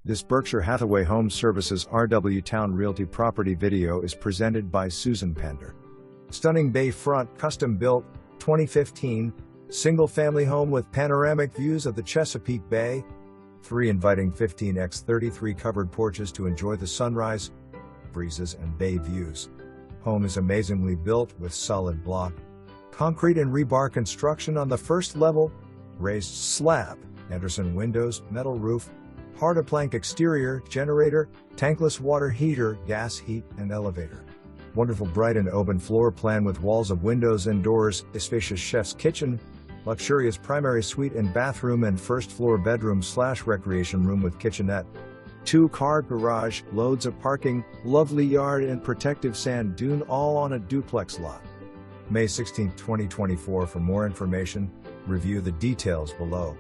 This Berkshire Hathaway Home Services RW Town Realty property video is presented by Susan Pender. Stunning bayfront, custom-built, 2015, single-family home with panoramic views of the Chesapeake Bay. 3 inviting 15x33 covered porches to enjoy the sunrise, breezes and bay views. Home is amazingly built with solid block, concrete and rebar construction on the first level, raised slab, Anderson windows, metal roof, Hardaplank exterior, generator, tankless water heater, gas heat, and elevator. Wonderful bright and open floor plan with walls of windows and doors, a spacious chef's kitchen, luxurious primary suite and bathroom and first floor bedroom/recreation room with kitchenette. 2-car garage, loads of parking, lovely yard and protective sand dune, all on a duplex lot. May 16, 2024. For more information, review the details below.